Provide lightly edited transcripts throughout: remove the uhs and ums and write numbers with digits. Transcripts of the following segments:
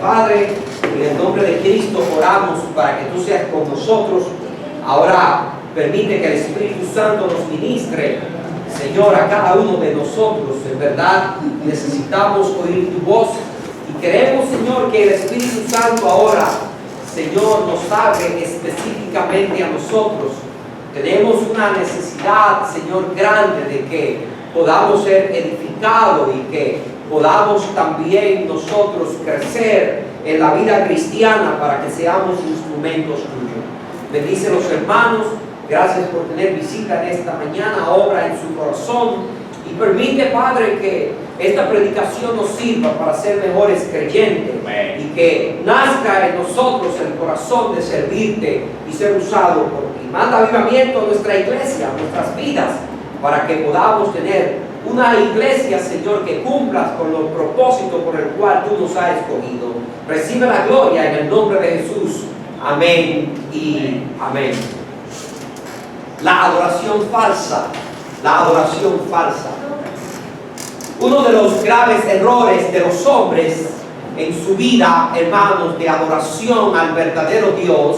Padre, en el nombre de Cristo oramos para que tú seas con nosotros. Ahora permite que el Espíritu Santo nos ministre, Señor, a cada uno de nosotros. En verdad necesitamos oír tu voz y queremos, Señor, que el Espíritu Santo ahora, Señor, nos hable específicamente a nosotros. Tenemos una necesidad, Señor, grande de que podamos ser edificados y que podamos también nosotros crecer en la vida cristiana para que seamos instrumentos tuyos. Bendice a los hermanos. Gracias por tener visita en esta mañana. Obra en su corazón y permite, Padre, que esta predicación nos sirva para ser mejores creyentes. Amén. Y que nazca en nosotros el corazón de servirte y ser usado por ti. Manda avivamiento a nuestra iglesia, a nuestras vidas, para que podamos tener una iglesia, Señor, que cumpla con los propósitos por el cual tú nos has escogido. Recibe la gloria en el nombre de Jesús. Amén y amén. La adoración falsa. La adoración falsa. Uno de los graves errores de los hombres en su vida, hermanos, de adoración al verdadero Dios,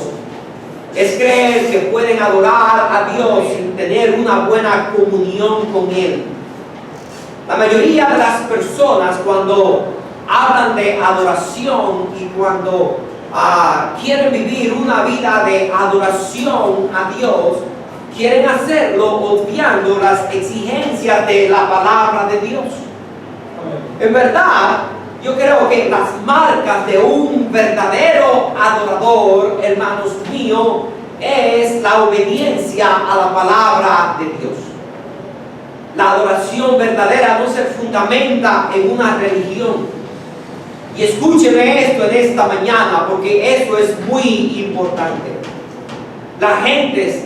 es creer que pueden adorar a Dios sin tener una buena comunión con Él. La mayoría de las personas, cuando hablan de adoración y cuando quieren vivir una vida de adoración a Dios, quieren hacerlo obviando las exigencias de la palabra de Dios. En verdad, yo creo que las marcas de un verdadero adorador, hermanos míos, es la obediencia a la palabra de Dios. La adoración verdadera no se fundamenta en una religión. Y escúcheme esto en esta mañana, porque esto es muy importante. Las gentes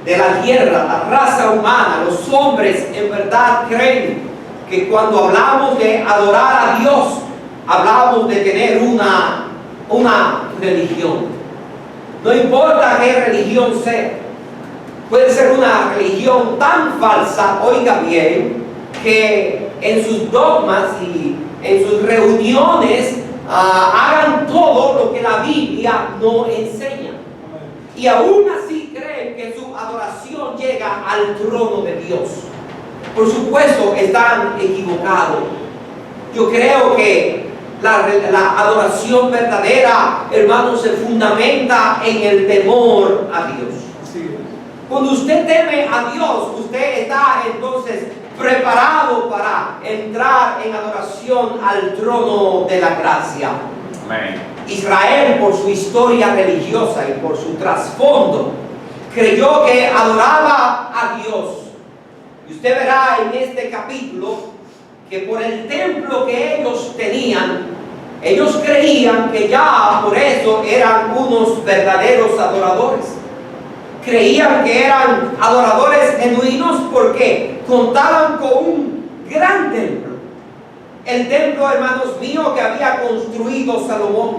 de la tierra, la raza humana, los hombres en verdad creen que cuando hablamos de adorar a Dios, hablamos de tener una religión. No importa qué religión sea. Puede ser una religión tan falsa, oiga bien, que en sus dogmas y en sus reuniones hagan todo lo que la Biblia no enseña. Y aún así creen que su adoración llega al trono de Dios. Por supuesto, están equivocados. Yo creo que la adoración verdadera, hermanos, se fundamenta en el temor a Dios. Cuando usted teme a Dios, usted está entonces preparado para entrar en adoración al trono de la gracia. Amén. Israel, por su historia religiosa y por su trasfondo, creyó que adoraba a Dios. Y usted verá en este capítulo que por el templo que ellos tenían, ellos creían que ya por eso eran unos verdaderos adoradores. Creían que eran adoradores genuinos porque contaban con un gran templo. El templo, hermanos míos, que había construido Salomón.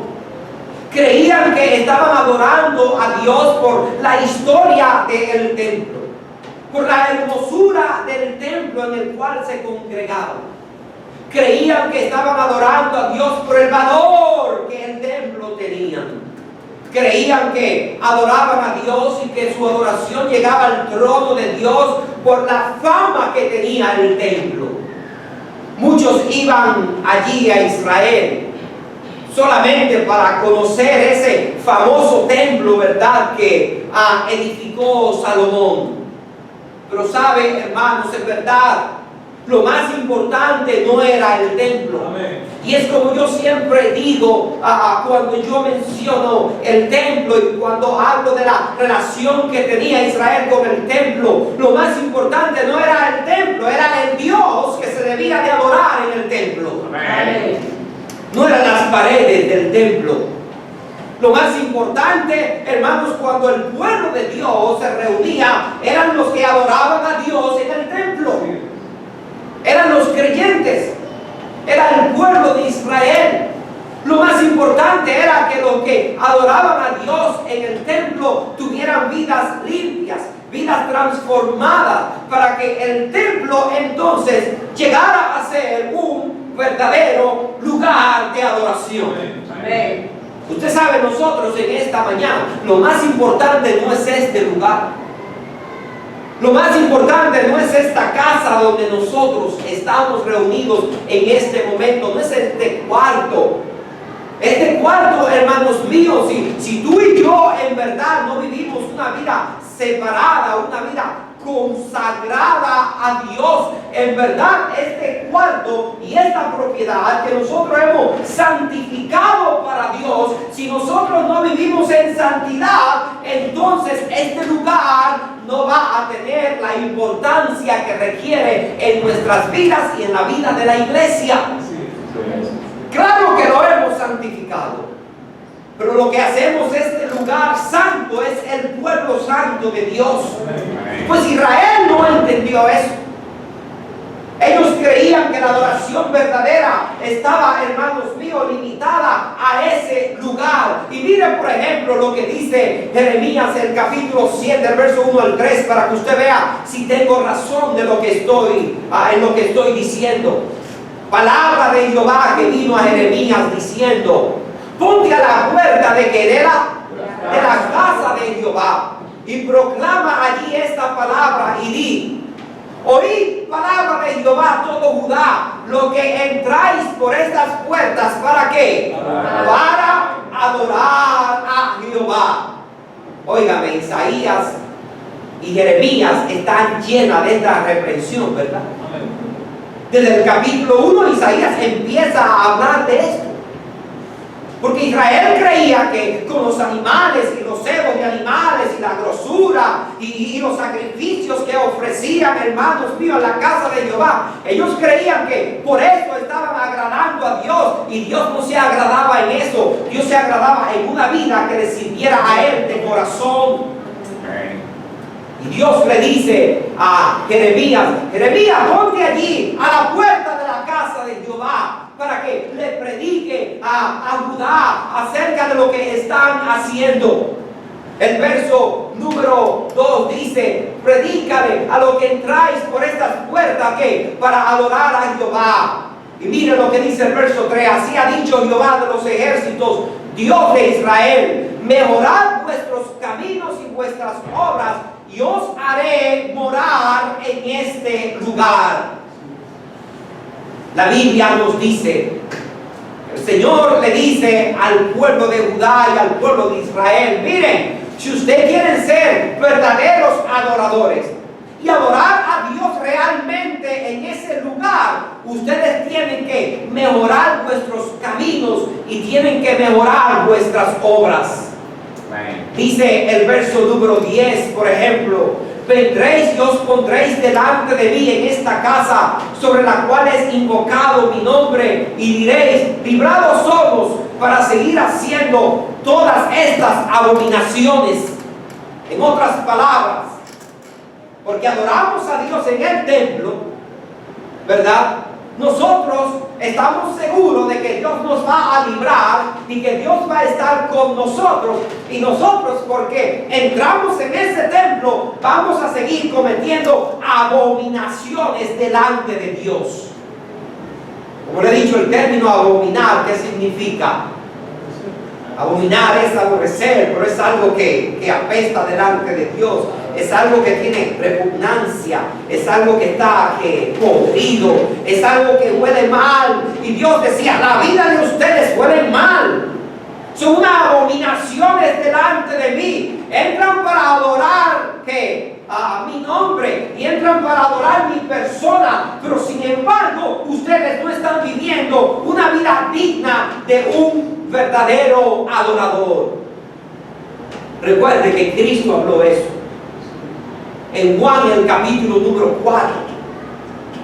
Creían que estaban adorando a Dios por la historia del templo, por la hermosura del templo en el cual se congregaban. Creían que estaban adorando a Dios por el valor que el templo tenía. Creían que adoraban a Dios y que su adoración llegaba al trono de Dios por la fama que tenía el templo. Muchos iban allí a Israel solamente para conocer ese famoso templo, ¿verdad?, que edificó Salomón. Pero saben, hermanos, en verdad, lo más importante no era el templo. Amén. Y es como yo siempre digo cuando yo menciono el templo y cuando hablo de la relación que tenía Israel con el templo, lo más importante no era el templo, era el Dios que se debía de adorar en el templo. Amén. No eran las paredes del templo. Lo más importante, hermanos, cuando el pueblo de Dios se reunía, eran los que adoraban a Dios en el templo. Eran los creyentes, era el pueblo de Israel. Lo más importante era que los que adoraban a Dios en el templo tuvieran vidas limpias, vidas transformadas, para que el templo entonces llegara a ser un verdadero lugar de adoración. Amén. Usted sabe, nosotros en esta mañana, lo más importante no es este lugar. Lo más importante no es esta casa donde nosotros estamos reunidos en este momento, no es este cuarto. Este cuarto, hermanos míos, si tú y yo en verdad no vivimos una vida separada, una vida consagrada a Dios, en verdad este cuarto y esta propiedad que nosotros hemos santificado para Dios, si nosotros no vivimos en santidad, entonces este lugar no va a tener la importancia que requiere en nuestras vidas y en la vida de la iglesia. Claro que lo hemos santificado, pero lo que hacemos este lugar santo es el pueblo santo de Dios. Pues Israel no entendió eso. Ellos creían que la adoración verdadera estaba, hermanos míos, limitada a ese lugar. Y miren, por ejemplo, lo que dice Jeremías, el capítulo 7, el verso 1 al 3, para que usted vea si tengo razón de lo que en lo que estoy diciendo. Palabra de Jehová que vino a Jeremías diciendo: ponte a la puerta de la casa de Jehová y proclama allí esta palabra y di: oíd palabra de Jehová todo Judá, lo que entráis por estas puertas, ¿para qué? Para adorar a Jehová. Óigame, Isaías y Jeremías están llenas de esta reprensión, ¿verdad? Desde el capítulo 1 Isaías empieza a hablar de esto. Porque Israel creía que con los animales y los cebos de animales y la grosura y los sacrificios que ofrecían, hermanos míos, en la casa de Jehová, ellos creían que por eso estaban agradando a Dios, y Dios no se agradaba en eso. Dios se agradaba en una vida que le sirviera a Él de corazón. Y Dios le dice a Jeremías: Jeremías, ponte allí a la puerta de la casa de Jehová, para que le predique a Judá acerca de lo que están haciendo. El verso número 2 dice: predícale a lo que entráis por estas puertas, que para adorar a Jehová. Y mire lo que dice el verso 3: así ha dicho Jehová de los ejércitos, Dios de Israel: mejorad vuestros caminos y vuestras obras, y os haré morar en este lugar. La Biblia nos dice, el Señor le dice al pueblo de Judá y al pueblo de Israel: miren, si ustedes quieren ser verdaderos adoradores y adorar a Dios realmente en ese lugar, ustedes tienen que mejorar vuestros caminos y tienen que mejorar vuestras obras. Dice el verso número 10, por ejemplo: vendréis y os pondréis delante de mí en esta casa sobre la cual es invocado mi nombre, y diréis: librados somos para seguir haciendo todas estas abominaciones. En otras palabras, porque adoramos a Dios en el templo, ¿verdad? Nosotros estamos seguros de que Dios nos va a librar y que Dios va a estar con nosotros. Y nosotros, porque entramos en ese templo, vamos a seguir cometiendo abominaciones delante de Dios. Como le he dicho, el término abominar, ¿qué significa? Abominar es aborrecer, pero es algo que apesta delante de Dios. Es algo que tiene repugnancia, es algo que está podrido, es algo que huele mal. Y Dios decía: la vida de ustedes huele mal, son unas abominaciones delante de mí. Entran para adorar a mi nombre y entran para adorar mi persona, pero sin embargo ustedes no están viviendo una vida digna de un verdadero adorador. Recuerde que Cristo habló eso. En Juan, el capítulo número 4,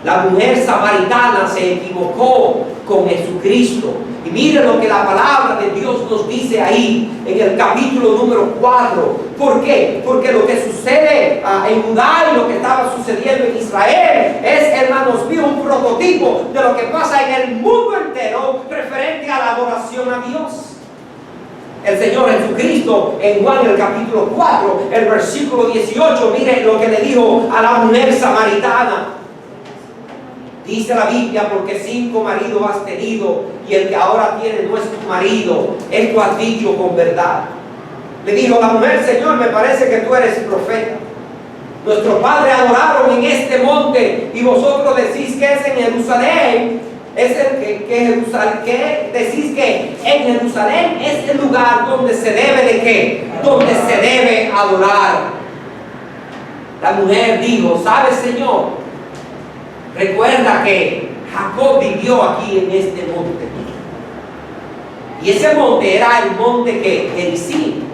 la mujer samaritana se equivocó con Jesucristo. Y mire lo que la palabra de Dios nos dice ahí, en el capítulo número 4. ¿Por qué? Porque lo que sucede en Judá y lo que estaba sucediendo en Israel es, hermanos míos, un prototipo de lo que pasa en el mundo entero referente a la adoración a Dios. El Señor Jesucristo en Juan el capítulo 4, el versículo 18, mire lo que le dijo a la mujer samaritana. Dice la Biblia, porque 5 maridos has tenido y el que ahora tiene no es tu marido. Esto has dicho con verdad. Le dijo la mujer: Señor, me parece que tú eres profeta. Nuestros padres adoraron en este monte y vosotros decís que es en Jerusalén. Es el que decís que en Jerusalén es el lugar donde se debe de qué, donde se debe adorar. La mujer dijo: ¿sabes, Señor? Recuerda que Jacob vivió aquí en este monte. Y ese monte era el monte que Gerizim.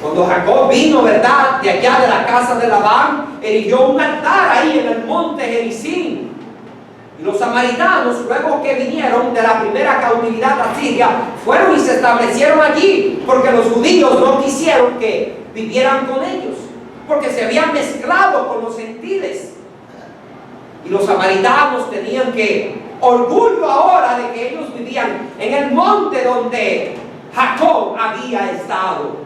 Cuando Jacob vino, ¿verdad?, de allá de la casa de Labán, erigió un altar ahí en el monte Gerizim. Y los samaritanos, luego que vinieron de la primera cautividad a Siria, fueron y se establecieron allí, porque los judíos no quisieron que vivieran con ellos, porque se habían mezclado con los gentiles. Y los samaritanos tenían que orgullo ahora de que ellos vivían en el monte donde Jacob había estado.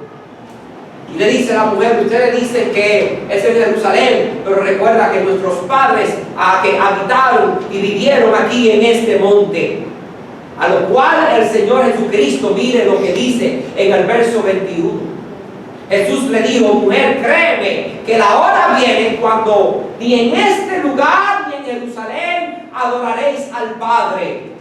Y le dice la mujer: ustedes dicen que es en Jerusalén, pero recuerda que nuestros padres que habitaron y vivieron aquí en este monte. A lo cual el Señor Jesucristo, mire lo que dice en el verso 21. Jesús le dijo: mujer, créeme que la hora viene cuando ni en este lugar ni en Jerusalén adoraréis al Padre.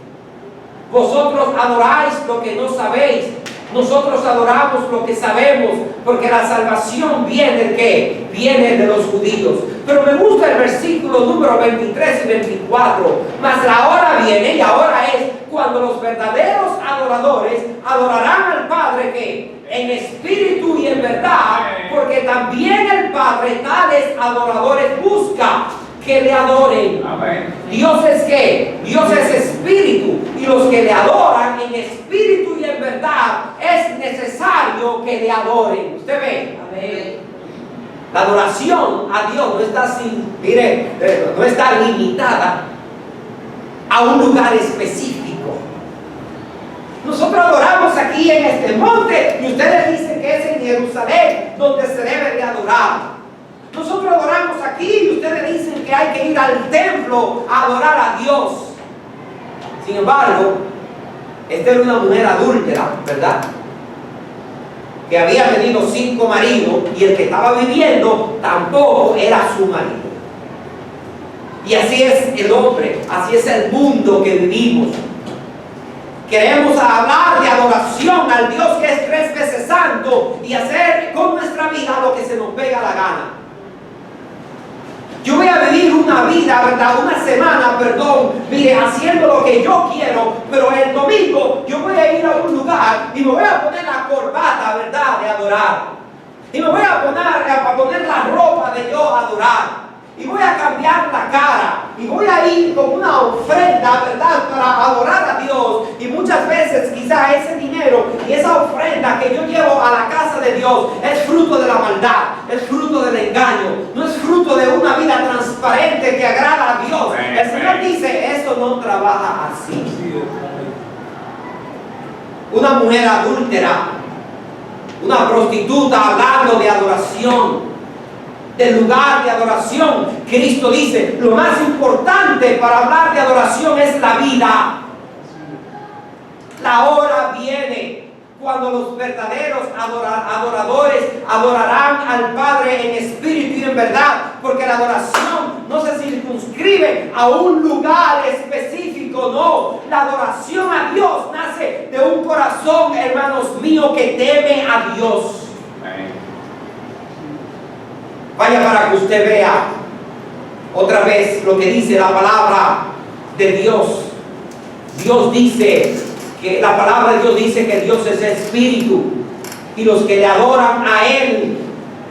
Vosotros adoráis lo que no sabéis. Nosotros adoramos lo que sabemos, porque la salvación viene ¿de qué? Viene de los judíos. Pero me gusta el versículo número 23 y 24. Mas la hora viene, y ahora es cuando los verdaderos adoradores adorarán al Padre que en espíritu y en verdad, porque también el Padre tales adoradores busca que le adoren. Amén. Dios es ¿qué? Dios es espíritu, y los que le adoran en espíritu y en verdad es necesario que le adoren. ¿Usted ve? Amén. La adoración a Dios no está no está limitada a un lugar específico. Nosotros adoramos aquí en este monte y ustedes dicen que es en Jerusalén donde se debe de adorar. Nosotros adoramos aquí y ustedes dicen que hay que ir al templo a adorar a Dios. Sin embargo, esta era una mujer adúltera, ¿verdad?, que había tenido 5 maridos, y el que estaba viviendo tampoco era su marido. Y así es el hombre, así es el mundo que vivimos. Queremos hablar de adoración al Dios que es 3 veces santo y hacer con nuestra vida lo que se nos pega la gana. Yo voy a vivir una vida, ¿verdad?, una semana, mire, haciendo lo que yo quiero, pero el domingo yo voy a ir a un lugar y me voy a poner la corbata, ¿verdad?, de adorar. Y me voy a poner la ropa de yo adorar. Y voy a cambiar la cara. Y voy a ir con una ofrenda, ¿verdad?, para adorar a Dios. Y muchas veces quizá ese dinero y esa ofrenda que yo llevo a la casa de Dios es fruto de la maldad, es fruto del engaño, no es fruto de una vida transparente que agrada a Dios. El Señor dice: eso no trabaja así. Una mujer adúltera, una prostituta hablando de adoración, del lugar de adoración. Cristo dice: lo más importante para hablar de adoración es la vida. La hora viene cuando los verdaderos adoradores adorarán al Padre en espíritu y en verdad, porque la adoración no se circunscribe a un lugar específico, no. La adoración a Dios nace de un corazón, hermanos míos, que teme a Dios. Vaya para que usted vea otra vez lo que dice la palabra de Dios. Dios dice que la palabra de Dios dice que Dios es espíritu, y los que le adoran a Él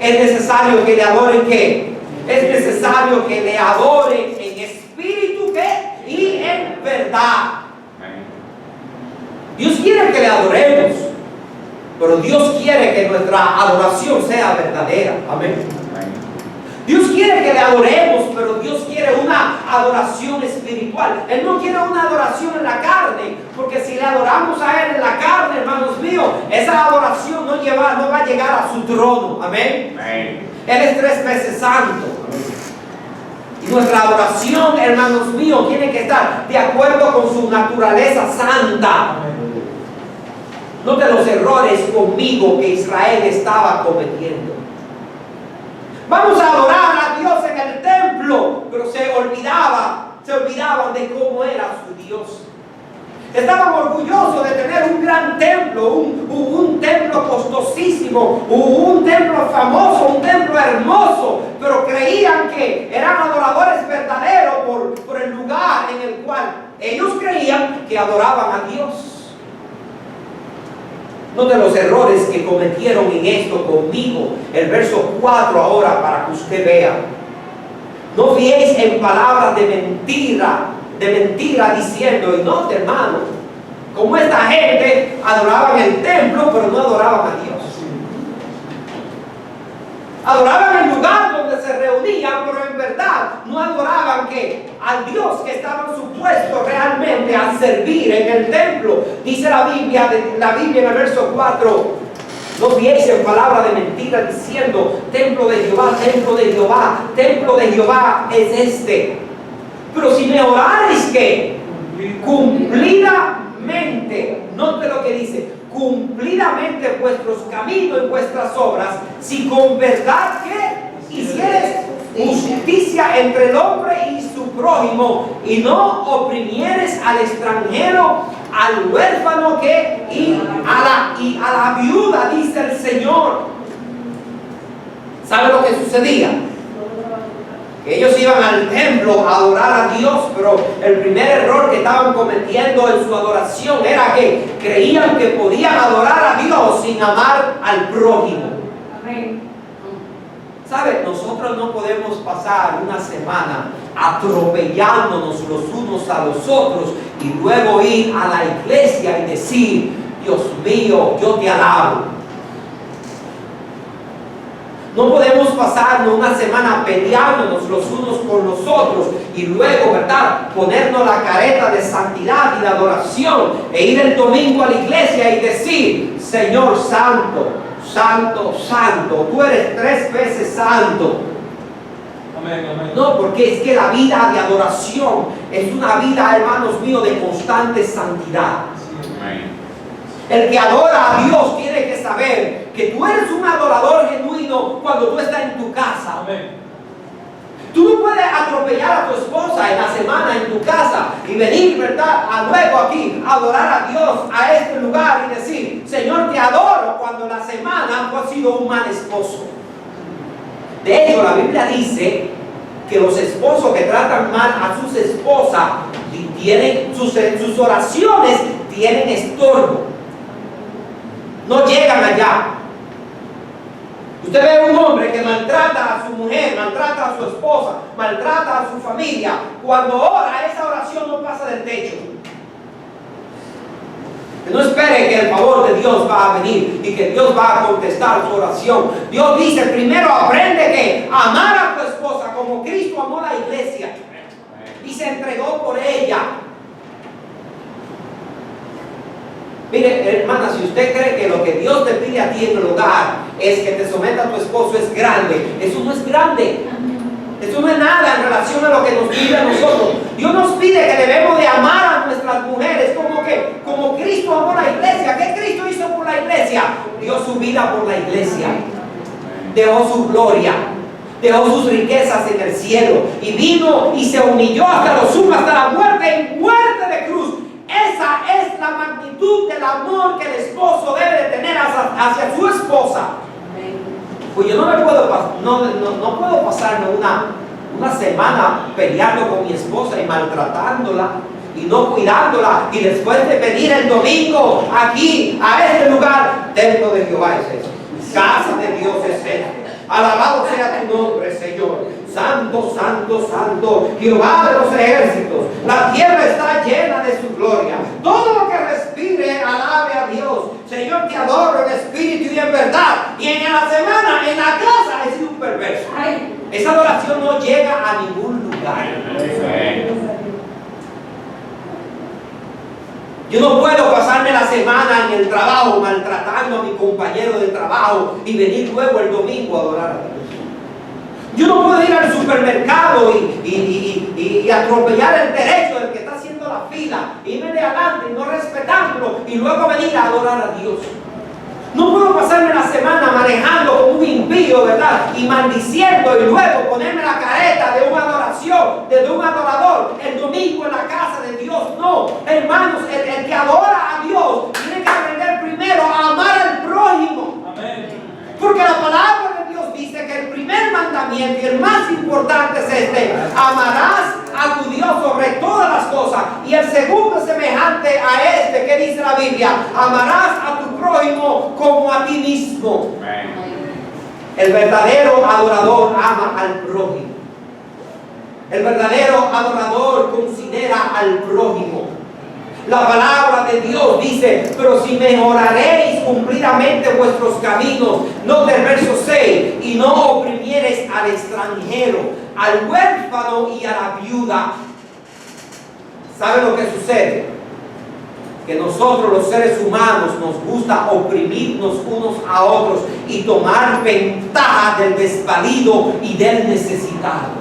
es necesario que le adoren ¿qué? Es necesario que le adoren en espíritu ¿qué? Y en verdad. Dios quiere que le adoremos, pero Dios quiere que nuestra adoración sea verdadera. Amén. Dios quiere que le adoremos, pero Dios quiere una adoración espiritual. Él no quiere una adoración en la carne, porque si le adoramos a Él en la carne, hermanos míos, esa adoración no va a llegar a su trono. Amén. Amén. Él es 3 veces santo. Nuestra adoración, hermanos míos, tiene que estar de acuerdo con su naturaleza santa. Note los errores conmigo que Israel estaba cometiendo. Vamos a adorar a Dios en el templo, pero se olvidaban de cómo era su Dios. Estaban orgullosos de tener un gran templo, un templo costosísimo, un templo famoso, un templo hermoso, pero creían que eran adoradores verdaderos por el lugar en el cual ellos creían que adoraban a Dios. No de los errores que cometieron en esto conmigo. El verso 4 ahora para que usted vea. No fiéis en palabras de mentira diciendo, y no, hermano, como esta gente adoraban el templo, pero no adoraban a Dios. Adoraban el lugar donde se reunían, pero en verdad no adoraban al Dios que estaban supuestos realmente a servir en el templo. Dice la Biblia en el verso 4, no fiéis en palabra de mentira diciendo, templo de Jehová, templo de Jehová, templo de Jehová es este. Pero si me orareis que cumplidamente, note lo que dice, cumplidamente vuestros caminos y vuestras obras, si con verdad que hicieres justicia entre el hombre y su prójimo, y no oprimieres al extranjero, al huérfano y a la viuda, dice el Señor. ¿Sabe lo que sucedía? Ellos iban al templo a adorar a Dios, pero el primer error que estaban cometiendo en su adoración era que creían que podían adorar a Dios sin amar al prójimo. Amén. ¿Sabe? Nosotros no podemos pasar una semana atropellándonos los unos a los otros y luego ir a la iglesia y decir, Dios mío, yo te alabo. No podemos pasarnos una semana peleándonos los unos con los otros y luego, ¿verdad?, ponernos la careta de santidad y de adoración e ir el domingo a la iglesia y decir, Señor santo, santo, santo, tú eres 3 veces santo. Amén, amén. No, porque es que la vida de adoración es una vida, hermanos míos, de constante santidad. Amén. El que adora a Dios tiene que saber que tú eres un adorador genuino cuando tú estás en tu casa. Amén. Tú no puedes atropellar a tu esposa en la semana en tu casa y venir, ¿verdad?, luego aquí a adorar a Dios a este lugar y decir, Señor, te adoro, cuando en la semana tú has sido un mal esposo. De hecho, la Biblia dice que los esposos que tratan mal a sus esposas tienen sus oraciones tienen estorbo. No llegan allá. Usted ve un hombre que maltrata a su mujer, maltrata a su esposa, maltrata a su familia. Cuando ora, esa oración no pasa del techo. No espere que el favor de Dios va a venir y que Dios va a contestar su oración. Dios dice, primero aprende que amar a tu esposa como Cristo amó a la iglesia y se entregó por ella. Mire, hermana, si usted cree que lo que Dios te pide a ti en el hogar es que te someta a tu esposo, es grande. Eso no es grande. Eso no es nada en relación a lo que nos pide a nosotros. Dios nos pide que debemos de amar a nuestras mujeres como Cristo amó a la iglesia. ¿Qué Cristo hizo por la iglesia? Dio su vida por la iglesia. Dejó su gloria. Dejó sus riquezas en el cielo. Y vino y se humilló hasta lo sumo, hasta la muerte, en muerte de cruz. Esa es la magnitud del amor que el esposo debe de tener hacia su esposa. Pues yo no puedo pasarme una semana peleando con mi esposa y maltratándola y no cuidándola y después de venir el domingo aquí a este lugar. Templo de Jehová es eso, casa de Dios es esta. Alabado sea tu nombre, Señor. Santo, santo, santo, Jehová de los ejércitos. La tierra está llena de su gloria. Todo lo que respire, alabe a Dios. Señor, te adoro en espíritu y en verdad. Y en la semana, en la casa, he sido un perverso. Esa adoración no llega a ningún lugar. Yo no puedo pasarme la semana en el trabajo maltratando a mi compañero de trabajo y venir luego el domingo a adorar a Dios. Yo no puedo ir al supermercado y atropellar el derecho del que está haciendo la fila, irme de adelante y no respetándolo y luego venir a adorar a Dios. No puedo pasarme la semana manejando como un impío, ¿verdad? Y maldiciendo y luego ponerme la careta de una adoración, de un adorador, el domingo en la casa de Dios. No, hermanos, el que adora a Dios tiene que aprender primero a amar al prójimo. Amén. Porque la palabra de Dios dice que el primer mandamiento y el más importante es este: amarás a tu Dios sobre todas las cosas. Y el segundo es semejante a este, que dice la Biblia: amarás a tu prójimo como a ti mismo. Amén. El verdadero adorador ama al prójimo. El verdadero adorador considera al prójimo. La palabra de Dios dice: pero si mejoraréis cumplidamente vuestros caminos, note el verso 6, y no oprimiereis al extranjero, al huérfano y a la viuda. ¿Sabe lo que sucede? Que nosotros los seres humanos nos gusta oprimirnos unos a otros y tomar ventaja del desvalido y del necesitado.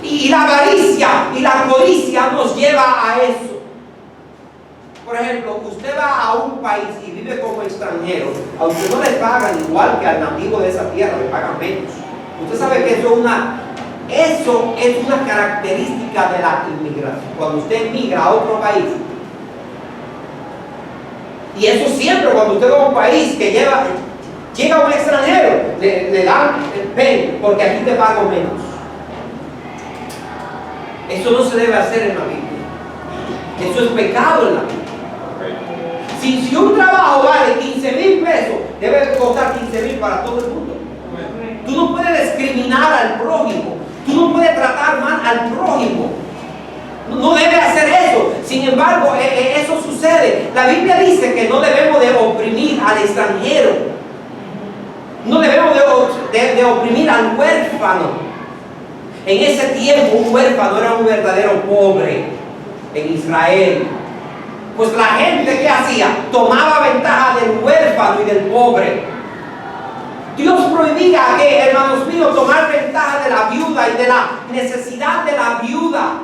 Y la avaricia y la codicia nos lleva a eso. Por ejemplo, usted va a un país y vive como extranjero, a usted no le pagan igual que al nativo de esa tierra, le pagan menos. Usted sabe que eso es una característica de la inmigración. Cuando usted migra a otro país, y eso siempre cuando usted va a un país que llega un extranjero, le dan el pen, porque aquí te pago menos. Eso no se debe hacer en la Biblia. Eso es pecado en la Biblia. Si un trabajo vale 15,000 pesos, debe costar 15,000 para todo el mundo. Tú no puedes discriminar al prójimo. Tú no puedes tratar mal al prójimo. No debe hacer eso. Sin embargo, eso sucede. La Biblia dice que no debemos de oprimir al extranjero. No debemos de oprimir al huérfano. En ese tiempo un huérfano era un verdadero pobre en Israel. Pues la gente, ¿qué hacía? Tomaba ventaja del huérfano y del pobre. Dios prohibía que, hermanos míos, tomar ventaja de la viuda y de la necesidad de la viuda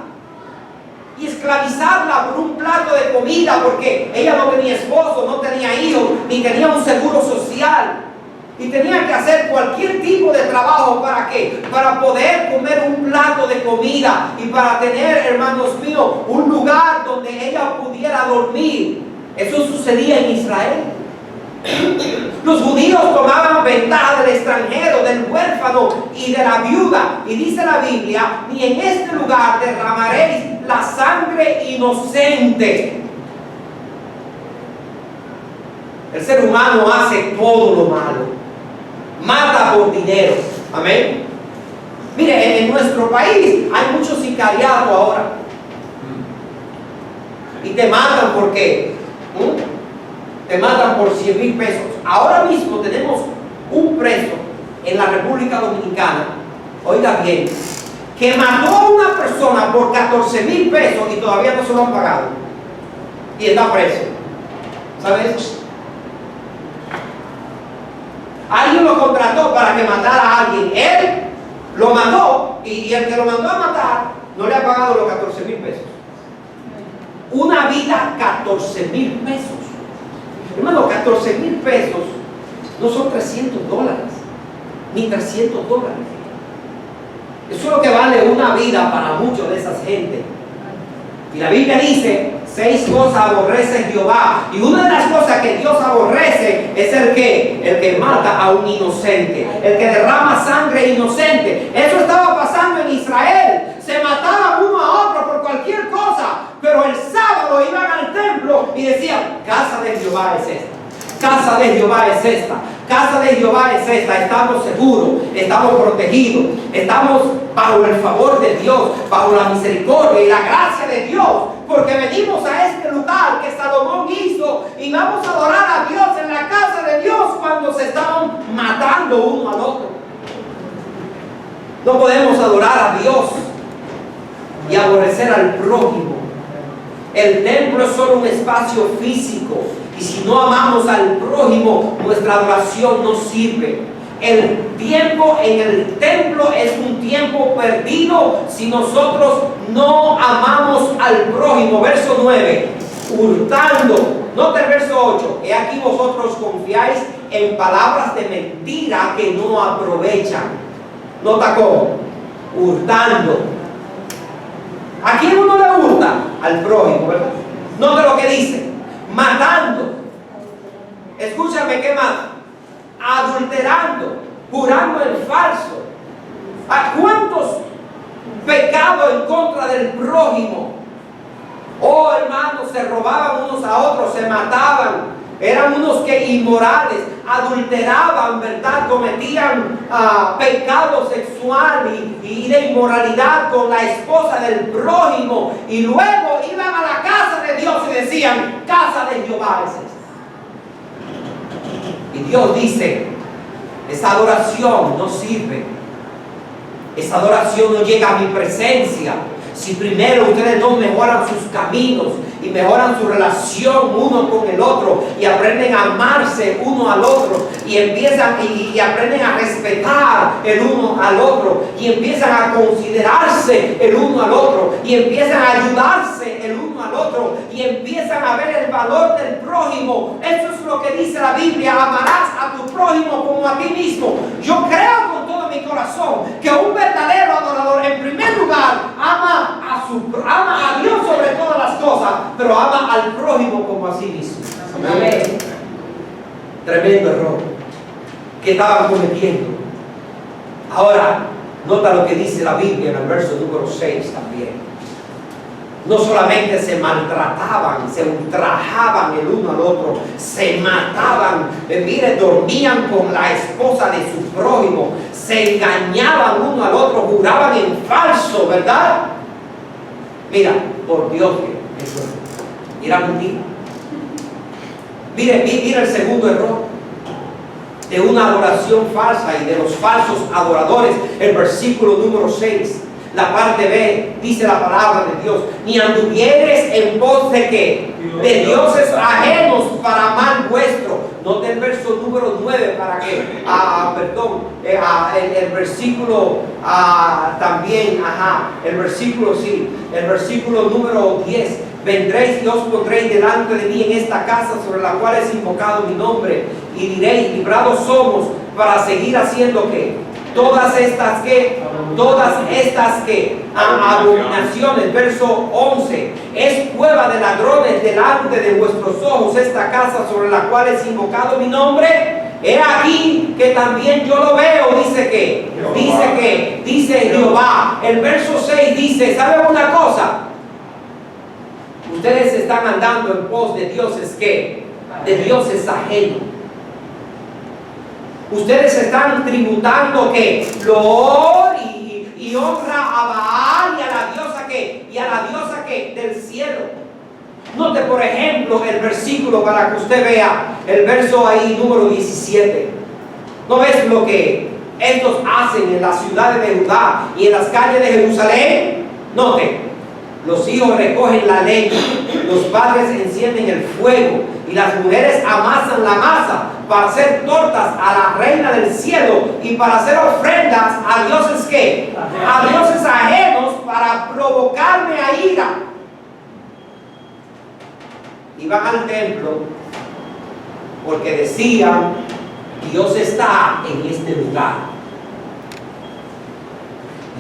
y esclavizarla por un plato de comida, porque ella no tenía esposo, no tenía hijos, ni tenía un seguro social. Y tenía que hacer cualquier tipo de trabajo. ¿Para qué? Para poder comer un plato de comida y para tener, hermanos míos, un lugar donde ella pudiera dormir. Eso sucedía en Israel. Los judíos tomaban ventaja del extranjero, del huérfano y de la viuda. Y dice la Biblia: ni en este lugar derramaréis la sangre inocente. El ser humano hace todo lo malo. Mata por dinero. Amén. Mire, en nuestro país hay mucho sicariato ahora. Y te matan porque te matan por 100,000 pesos. Ahora mismo tenemos un preso en la República Dominicana, oiga bien, que mató a una persona por 14,000 pesos y todavía no se lo han pagado. Y está preso. ¿Sabes? Alguien lo contrató para que matara a alguien. Él lo mató y el que lo mandó a matar no le ha pagado los 14,000 pesos. Una vida, 14,000 pesos. Hermano, 14,000 pesos no son $300, ni $300. Eso es lo que vale una vida para muchos de esas gente. Y la Biblia dice: 6 cosas aborrece Jehová. Y una de las cosas que Dios aborrece es el que mata a un inocente, el que derrama sangre inocente. Eso estaba pasando en Israel. Se mataban uno a otro por cualquier cosa, pero el sábado iban al templo y decían: casa de Jehová es esta. Casa de Jehová es esta. Casa de Jehová es esta. Estamos seguros, estamos protegidos, estamos bajo el favor de Dios, bajo la misericordia y la gracia de Dios, porque venimos a este lugar que Salomón hizo y vamos a adorar a Dios en la casa de Dios cuando se estaban matando uno al otro. No podemos adorar a Dios y aborrecer al prójimo. El templo es solo un espacio físico. Y si no amamos al prójimo, nuestra adoración no sirve. El tiempo en el templo es un tiempo perdido si nosotros no amamos al prójimo. Verso 9, hurtando. Nota el verso 8. He aquí vosotros confiáis en palabras de mentira que no aprovechan. Nota cómo. Hurtando. ¿A quién uno le hurta? Al prójimo, ¿verdad? Nota lo que dice. Matando. Escúchame, ¿qué más? Adulterando, jurando en falso. ¿A cuántos pecados en contra del prójimo? Oh, hermanos, se robaban unos a otros, se mataban, eran unos que inmorales, adulteraban, ¿verdad? Cometían pecado sexual y de inmoralidad con la esposa del prójimo, y luego iban a la casa de Dios y decían: casa de Jehová es esta. Y Dios dice: esa adoración no sirve, esa adoración no llega a mi presencia si primero ustedes no mejoran sus caminos y mejoran su relación uno con el otro y aprenden a amarse uno al otro y empiezan y aprenden a respetar el uno al otro y empiezan a considerarse el uno al otro y empiezan a ayudarse el uno al otro y empiezan a ver el valor del prójimo. Eso es lo que dice la Biblia: amarás a tu prójimo como a ti mismo. Yo creo con todo mi corazón que un verdadero adorador, en primer lugar, ama a Dios sobre todas las cosas, pero ama al prójimo como a sí mismo. Amén. Tremendo error que estaban cometiendo. Ahora, nota lo que dice la Biblia en el verso número 6 también. No solamente se maltrataban, se ultrajaban el uno al otro, se mataban, mire, dormían con la esposa de su prójimo, se engañaban uno al otro, juraban en falso, ¿verdad? Mira, por Dios que eso era mentira. Mire el segundo error de una adoración falsa y de los falsos adoradores. El versículo número 6, la parte B, dice la palabra de Dios: ni anduvieres en pos de ¿qué? De dioses ajenos para mal vuestro. Note el verso número 9 para que, el versículo también, el versículo número 10. Vendréis y os pondréis delante de mí en esta casa sobre la cual es invocado mi nombre, y diréis: librados somos, para seguir haciendo ¿qué? Todas estas abominaciones. Verso 11: es cueva de ladrones delante de vuestros ojos esta casa sobre la cual es invocado mi nombre. He aquí que también yo lo veo. Dice Jehová. El verso 6 dice: ¿saben una cosa? Ustedes están andando en pos de dioses ¿qué? De dioses ajenos. Ustedes están tributando ¿qué? Loor y honra a Baal y a la diosa ¿qué? Y a la diosa ¿qué? Del cielo. Note por ejemplo el versículo para que usted vea el verso ahí número 17. ¿No ves lo que estos hacen en las ciudades de Judá y en las calles de Jerusalén? Note: los hijos recogen la leña, los padres encienden el fuego y las mujeres amasan la masa para hacer tortas a la reina del cielo y para hacer ofrendas a dioses ¿qué? A dioses ajenos, para provocarme a ira. Iban al templo porque decían: Dios está en este lugar.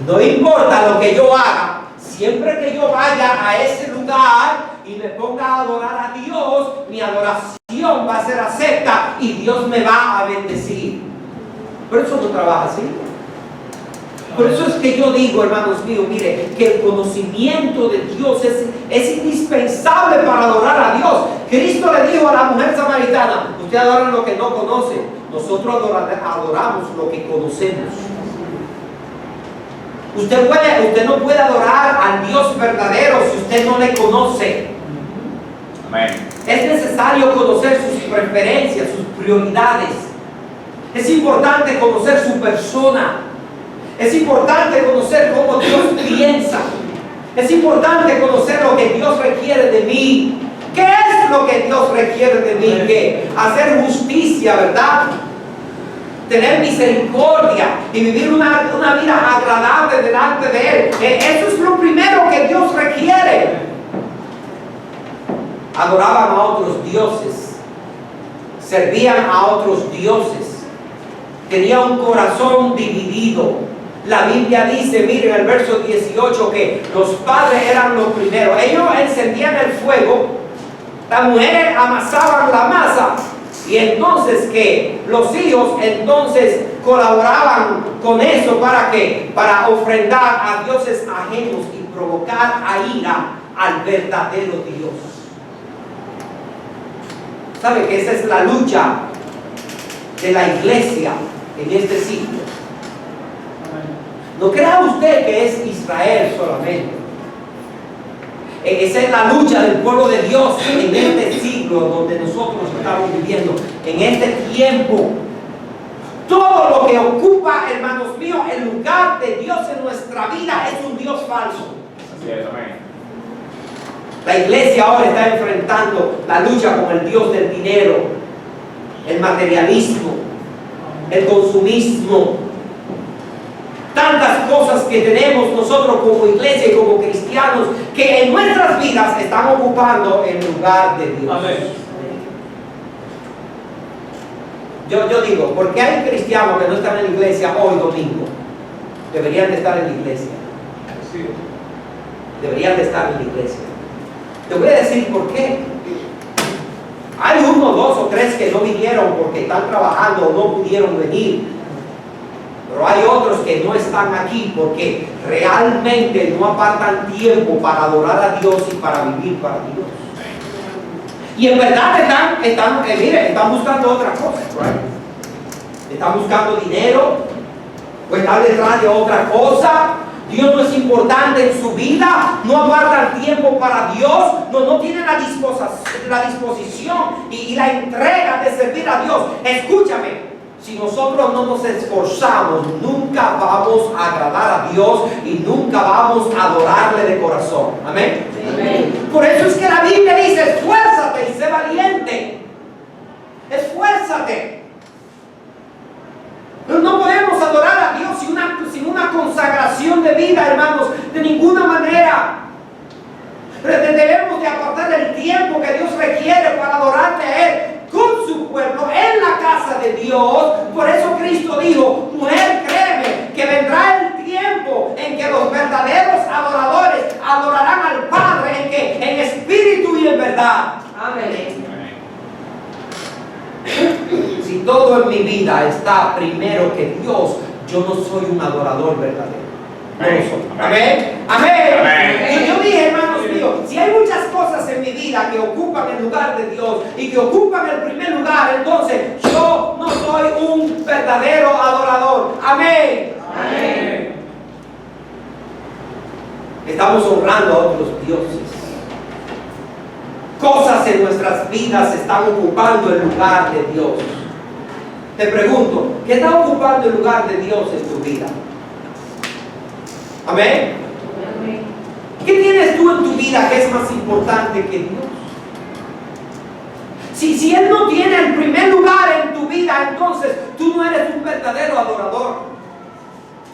No importa lo que yo haga, siempre que yo vaya a ese lugar y me ponga a adorar a Dios, mi adoración va a ser acepta y Dios me va a bendecir. Pero eso no trabaja así. Por eso es que yo digo, hermanos míos, mire, que el conocimiento de Dios es indispensable para adorar a Dios. Cristo le dijo a la mujer samaritana: usted adora lo que no conoce, nosotros adoramos lo que conocemos. Usted no puede adorar al Dios verdadero si usted no le conoce. Amén. Es necesario conocer sus preferencias, sus prioridades. Es importante conocer su persona. Es importante conocer cómo Dios piensa. Es importante conocer lo que Dios requiere de mí. ¿Qué es lo que Dios requiere de mí? ¿Qué? Hacer justicia, ¿verdad? tener misericordia y vivir una vida agradable delante de Él. Eso es lo primero que Dios requiere. Adoraban a otros dioses, servían a otros dioses, tenía un corazón dividido. La Biblia dice, miren el verso 18, que los padres eran los primeros. Ellos encendían el fuego, las mujeres amasaban la masa, y entonces que los hijos entonces colaboraban con eso para ofrendar a dioses ajenos y provocar a ira al verdadero Dios. ¿Sabe que esa es la lucha de la iglesia en este siglo? No crea usted que es Israel solamente. Esa es la lucha del pueblo de Dios en este siglo donde nosotros estamos viviendo, en este tiempo. Todo lo que ocupa, hermanos míos, el lugar de Dios en nuestra vida es un Dios falso. Así es, amén. La iglesia ahora está enfrentando la lucha con el Dios del dinero, el materialismo, el consumismo. Tantas cosas que tenemos nosotros como iglesia y como cristianos que en nuestras vidas están ocupando el lugar de Dios. Amén. Yo digo, ¿por qué hay cristianos que no están en la iglesia hoy domingo? Deberían de estar en la iglesia. Sí. Deberían de estar en la iglesia. Te voy a decir por qué. Hay 1, 2 o 3 que no vinieron porque están trabajando o no pudieron venir. Pero hay otros que no están aquí porque realmente no apartan tiempo para adorar a Dios y para vivir para Dios. Y en verdad están buscando otra cosa, right? Están buscando dinero o están detrás de otra cosa. Dios no es importante en su vida, no apartan tiempo para Dios, no tienen la disposición y la entrega de servir a Dios. Escúchame. Si nosotros no nos esforzamos, nunca vamos a agradar a Dios y nunca vamos a adorarle de corazón. Amén. Amén. Por eso es que la Biblia dice, esfuérzate y sé valiente. Esfuérzate. No podemos adorar a Dios sin una consagración de vida, hermanos, de ninguna manera. Debemos de apartar el tiempo que Dios requiere para adorarle a Él con su pueblo en la casa de Dios. Por eso Cristo dijo, mujer, créeme que vendrá el tiempo en que los verdaderos adoradores adorarán al Padre en espíritu y en verdad. Amén. Si todo en mi vida está primero que Dios, yo no soy un adorador verdadero. No lo soy. Amén. Amén. Amén. Y yo dije, hermanos míos, si hay muchas cosas en mi vida que ocupan el lugar de Dios y que ocupan el primer lugar, entonces yo no soy un verdadero adorador. Amén. Amén. Estamos honrando a otros dioses. Cosas en nuestras vidas están ocupando el lugar de Dios. Te pregunto, ¿qué está ocupando el lugar de Dios en tu vida? Amén. ¿Qué tienes tú en tu vida que es más importante que Dios? Si Él no tiene el primer lugar en tu vida, entonces tú no eres un verdadero adorador.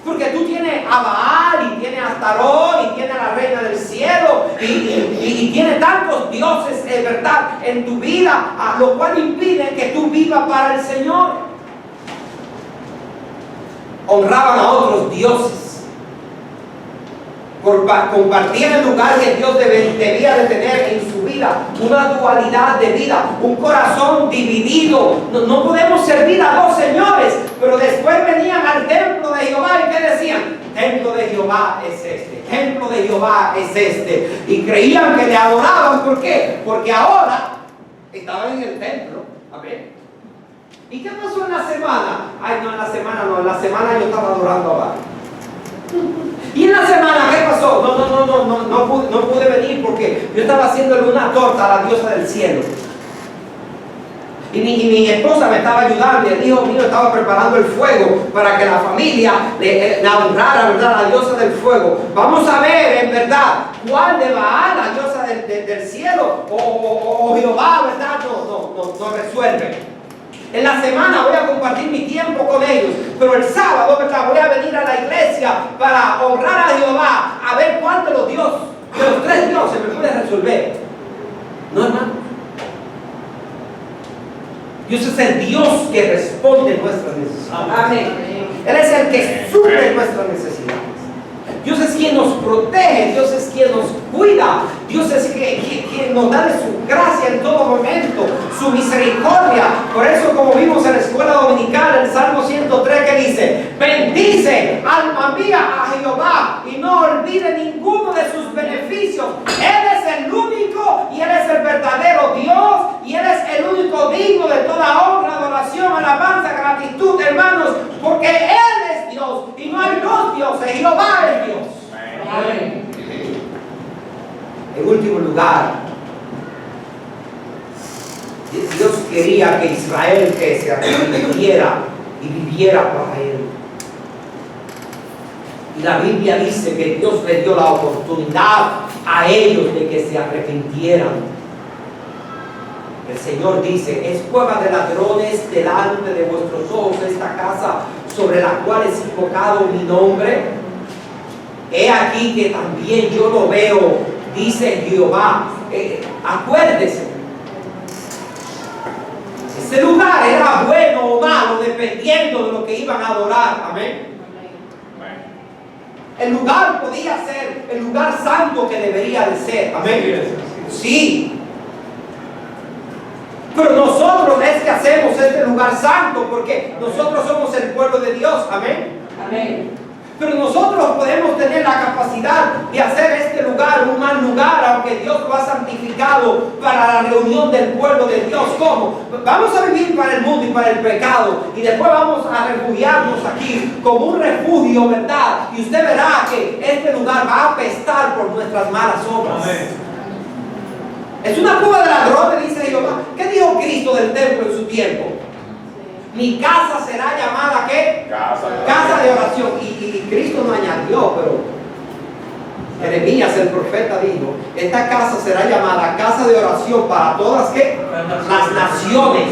Porque tú tienes a Baal y tienes a Astarot y tienes a la reina del cielo y tienes tantos dioses en verdad en tu vida, lo cual impide que tú vivas para el Señor. Honraban a otros dioses. Compartían el lugar que Dios debía de tener en su vida, una dualidad de vida, un corazón dividido. No podemos servir a dos señores, pero después venían al templo de Jehová y ¿qué decían? Templo de Jehová es este, templo de Jehová es este, y creían que le adoraban. ¿Por qué? Porque ahora estaban en el templo. Amén. ¿Y qué pasó en la semana? Ay, no, en la semana yo estaba adorando a Baal. Y en la semana, ¿qué pasó? No pude venir porque yo estaba haciéndole una torta a la diosa del cielo. Y mi esposa me estaba ayudando y el hijo mío estaba preparando el fuego para que la familia la honrara, ¿verdad? La diosa del fuego. Vamos a ver, en verdad, cuál de Baal, la diosa del cielo, o Jehová, ¿verdad? No resuelve. En la semana voy a compartir mi tiempo con ellos, pero el sábado, ¿verdad?, voy a venir a la iglesia para honrar a Jehová, a ver cuál de los tres dioses me puede resolver. No, hermano. Dios es el Dios que responde nuestras necesidades. Amén. Él es el que suple nuestras necesidades. Dios es quien nos protege, Dios es quien nos cuida, Dios es quien nos da de su gracia en todo momento, su misericordia. Por eso, como vimos en la escuela dominical, el Salmo 103 que dice: bendice, alma mía, a Jehová, y no olvide ninguno de sus beneficios. Él es el único y Él es el verdadero Dios, y Él es el único digno de toda honra, adoración, alabanza, gratitud, hermanos, porque Él es Dios y no hay dos dioses. Jehová es Dios. Amén. En último lugar, Dios quería que Israel se arrepintiera y viviera para Él. Y la Biblia dice que Dios le dio la oportunidad a ellos de que se arrepintieran. El Señor dice: es cueva de ladrones delante de vuestros ojos esta casa sobre la cual es invocado mi nombre. He aquí que también yo lo veo, dice Jehová. Acuérdese, ese lugar era bueno o malo dependiendo de lo que iban a adorar. Amén. El lugar podía ser el lugar santo que debería de ser. Amén. Sí. Pero nosotros es que hacemos este lugar santo porque nosotros somos el pueblo de Dios. Amén. Amén. Pero nosotros podemos tener la capacidad de hacer este lugar un mal lugar, aunque Dios lo ha santificado para la reunión del pueblo de Dios. ¿Cómo? Vamos a vivir para el mundo y para el pecado, y después vamos a refugiarnos aquí como un refugio, ¿verdad? Y usted verá que este lugar va a apestar por nuestras malas obras. Amén. Es una cueva de ladrones, dice Jehová. ¿Qué dijo Cristo del templo en su tiempo? Mi casa será llamada, ¿qué? Casa de oración. Y Cristo no añadió, pero Jeremías el profeta dijo: esta casa será llamada casa de oración para todas, ¿qué? Las naciones.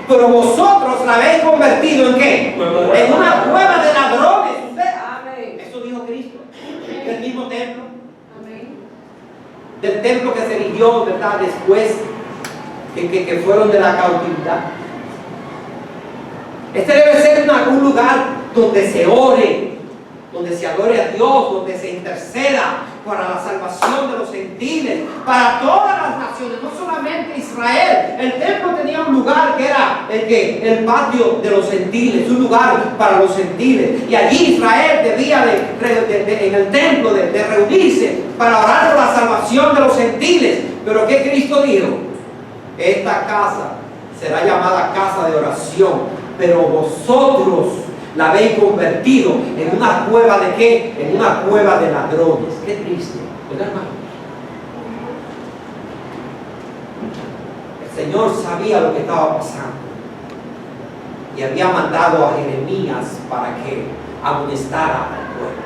Pero vosotros la habéis convertido ¿en qué? En una cueva de ladrones. ¿Usted? Eso dijo Cristo. El mismo templo. Del templo que se erigió, ¿verdad?, después que fueron de la cautividad. Este debe ser un lugar donde se ore, donde se adore a Dios, donde se interceda para la salvación de los gentiles, para todas las naciones, no solamente Israel. El templo tenía un lugar que era el patio de los gentiles, un lugar para los gentiles, y allí Israel debía en el templo de reunirse para orar por la salvación de los gentiles. Pero ¿qué Cristo dijo? Esta casa será llamada casa de oración, pero vosotros la habéis convertido en una cueva de ¿qué? En una cueva de ladrones. Qué triste, ¿verdad, hermano? El Señor sabía lo que estaba pasando y había mandado a Jeremías para que amonestara al pueblo.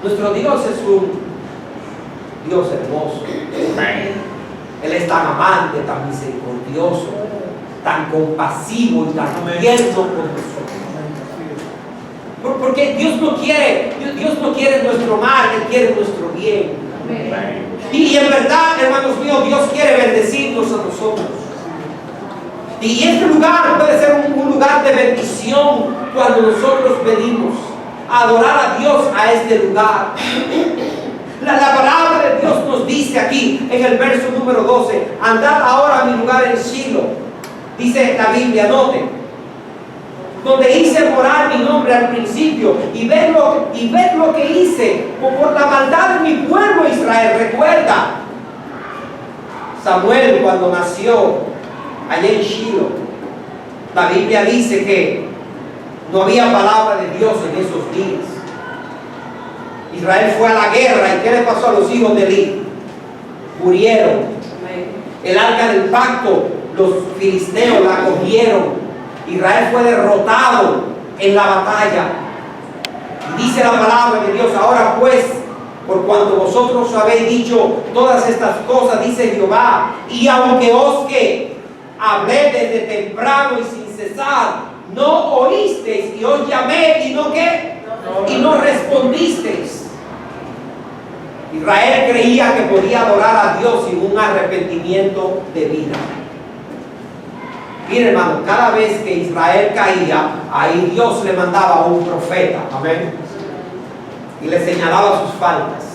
Nuestro Dios es un Dios hermoso. Él es tan amante, tan misericordioso, tan compasivo y tan tierno con nosotros. Porque Dios no quiere nuestro mal, Él quiere nuestro bien. Y en verdad, hermanos míos, Dios quiere bendecirnos a nosotros. Y este lugar puede ser un lugar de bendición cuando nosotros venimos a adorar a Dios a este lugar. La palabra de Dios nos dice aquí en el verso número 12: andad ahora a mi lugar en Shilo. Dice la Biblia, noten, donde hice morar mi nombre al principio, y ved lo que hice por la maldad de mi pueblo Israel. Recuerda Samuel cuando nació allá en Shilo. La Biblia dice que no había palabra de Dios en esos días. Israel fue a la guerra, ¿y qué le pasó a los hijos de Eli? Murieron. El arca del pacto, los filisteos la cogieron. Israel fue derrotado en la batalla. Y dice la palabra de Dios: ahora pues, por cuanto vosotros habéis dicho todas estas cosas, dice Jehová, y aunque os hablé desde temprano y sin cesar. No oísteis y os llamé y no qué, y no respondisteis. Israel creía que podía adorar a Dios sin un arrepentimiento de vida. Mire, hermano, cada vez que Israel caía, ahí Dios le mandaba un profeta, amén, y le señalaba sus faltas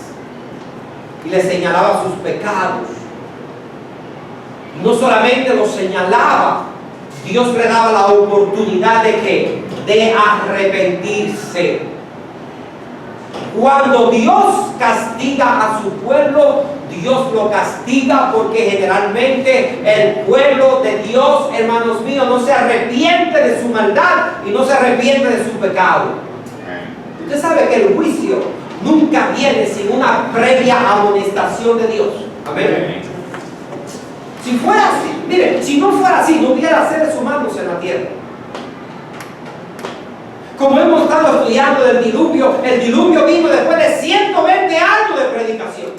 y le señalaba sus pecados. Y no solamente los señalaba, Dios le daba la oportunidad de ¿qué? De arrepentirse. Cuando Dios castiga a su pueblo, Dios lo castiga porque generalmente el pueblo de Dios, hermanos míos, no se arrepiente de su maldad y no se arrepiente de su pecado. Usted sabe que el juicio nunca viene sin una previa amonestación de Dios. Amén. Si fuera así, mire, si no fuera así, no hubiera seres humanos en la tierra. Como hemos estado estudiando del diluvio, el diluvio vino después de 120 años de predicación.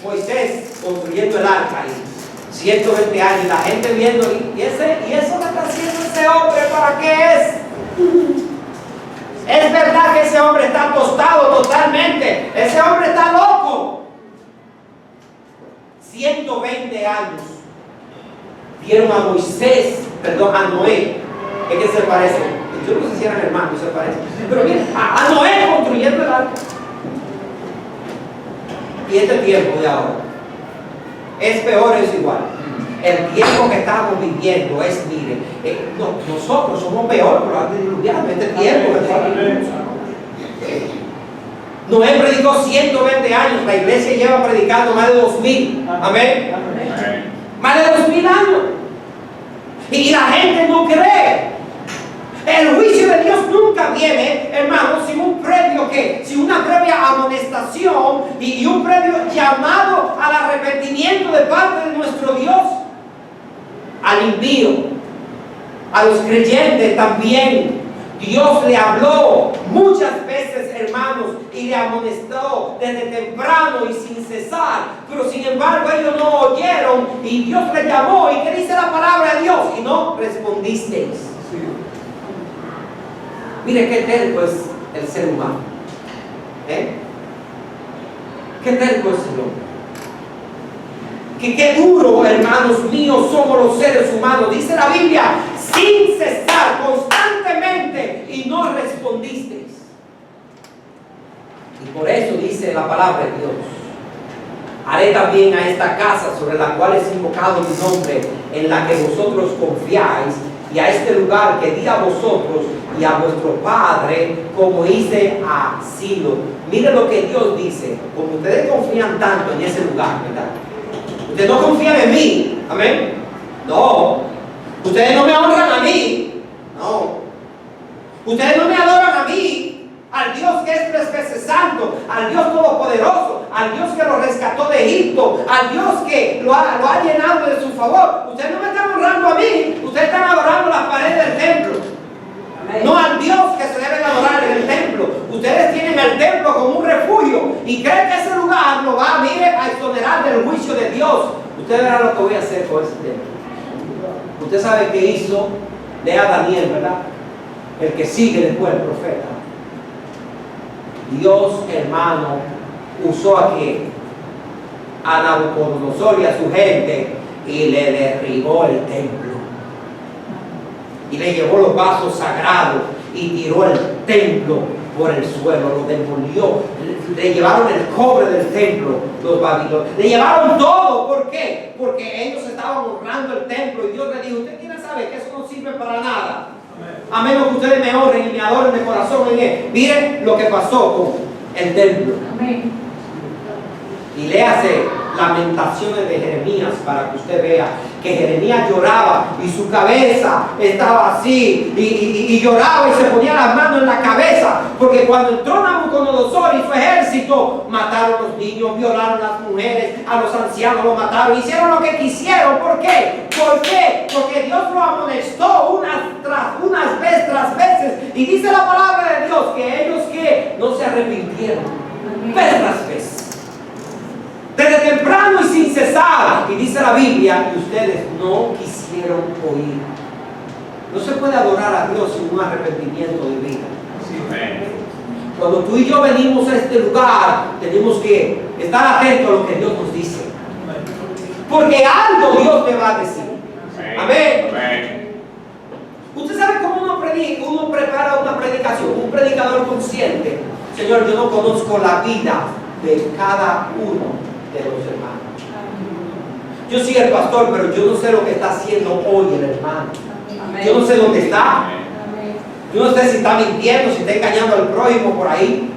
Moisés construyendo el arca y 120 años, y la gente viendo, y eso que está haciendo ese hombre, ¿para qué es? Es verdad que ese hombre está tostado totalmente, ese hombre está loco. 120 años vieron a Moisés, perdón, a Noé, es que se parece, yo no sé si eran hermanos, se parecen, pero miren, a Noé construyendo el arca. Y este tiempo de ahora es peor, es igual. El tiempo que estamos viviendo es, mire, nosotros somos peor por la diluviano, este tiempo que estamos viviendo. Noé predicó 120 años, la iglesia lleva predicando más de 2000. Amén. Más de 2000 años. Y la gente no cree. El juicio de Dios nunca viene, hermanos, sin un previo ¿qué? Sin una previa amonestación y un previo llamado al arrepentimiento de parte de nuestro Dios. Al impío, a los creyentes también, Dios le habló muchas veces, hermanos, y le amonestó desde temprano y sin cesar, pero sin embargo ellos no oyeron y Dios le llamó. ¿Y qué dice la palabra de Dios? Y no respondisteis. Sí. Mire qué terco es el ser humano. Qué terco es el hombre. Qué duro, hermanos míos, somos los seres humanos. Dice la Biblia, sin cesar, constantemente, y no respondisteis. Y por eso dice la palabra de Dios: haré también a esta casa sobre la cual es invocado mi nombre, en la que vosotros confiáis, y a este lugar que di a vosotros y a vuestro padre, como hice a Silo. Mire lo que Dios dice. Como ustedes confían tanto en ese lugar, ¿verdad? Ustedes no confían en mí, amén. No, ustedes no me honran a mí, no. Ustedes no me adoran a mí, al Dios que es 3 veces santo, al Dios todopoderoso, al Dios que lo rescató de Egipto, al Dios que lo ha llenado de su favor. Ustedes no me están honrando a mí, ustedes están adorando las paredes del templo. Amén. No al Dios que se deben adorar en el templo. Ustedes tienen el templo como un refugio y creen que ese lugar lo va, mire, a exonerar del juicio de Dios. Usted verá lo que voy a hacer con ese templo. Usted sabe qué hizo, lea Daniel, ¿verdad? El que sigue después el profeta. Dios, hermano, usó aquí a Nabucodonosor y a su gente y le derribó el templo. Y le llevó los vasos sagrados y tiró el templo por el suelo, lo demolió. Le llevaron el cobre del templo, los babilonios. Le llevaron todo. ¿Por qué? Porque ellos estaban honrando el templo y Dios le dijo: usted quiere saber que eso no sirve para nada, a menos que ustedes me honren y me adoren de corazón en él. Miren lo que pasó con el templo. Amén. Y léase Lamentaciones de Jeremías para que usted vea que Jeremías lloraba y su cabeza estaba así y lloraba y se ponía las manos en la cabeza, porque cuando entró Nabucodonosor y su ejército, mataron a los niños, violaron a las mujeres, a los ancianos los mataron, hicieron lo que quisieron. ¿Por qué? ¿Por qué? Porque Dios lo amonestó unas veces tras veces, y dice la palabra de Dios que ellos que no se arrepintieron vez tras vez. Desde temprano y sin cesar. Y dice la Biblia, y ustedes no quisieron oír. No se puede adorar a Dios sin un arrepentimiento de vida. Cuando tú y yo venimos a este lugar, tenemos que estar atentos a lo que Dios nos dice. Porque algo Dios te va a decir. Amén. Usted sabe cómo uno prepara una predicación. Un predicador consciente. Señor, yo no conozco la vida de cada uno de los hermanos. Yo soy el pastor, pero yo no sé lo que está haciendo hoy el hermano. Yo no sé dónde está. Yo no sé si está mintiendo, si está engañando al prójimo por ahí.